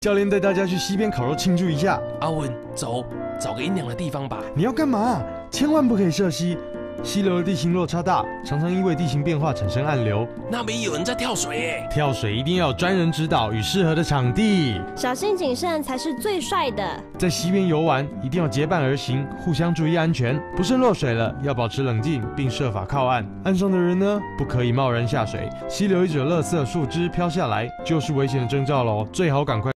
教练带大家去溪边烤肉庆祝一下。阿文，走，找个阴凉的地方吧。你要干嘛？千万不可以涉溪。溪流的地形落差大，常常因为地形变化产生暗流。那边有人在跳水耶！跳水一定要有专人指导与适合的场地。小心谨慎才是最帅的。在溪边游玩，一定要结伴而行，互相注意安全。不慎落水了，要保持冷静，并设法靠岸。岸上的人呢，不可以贸然下水。溪流一者垃圾、树枝飘下来，就是危险的征兆喽，最好赶快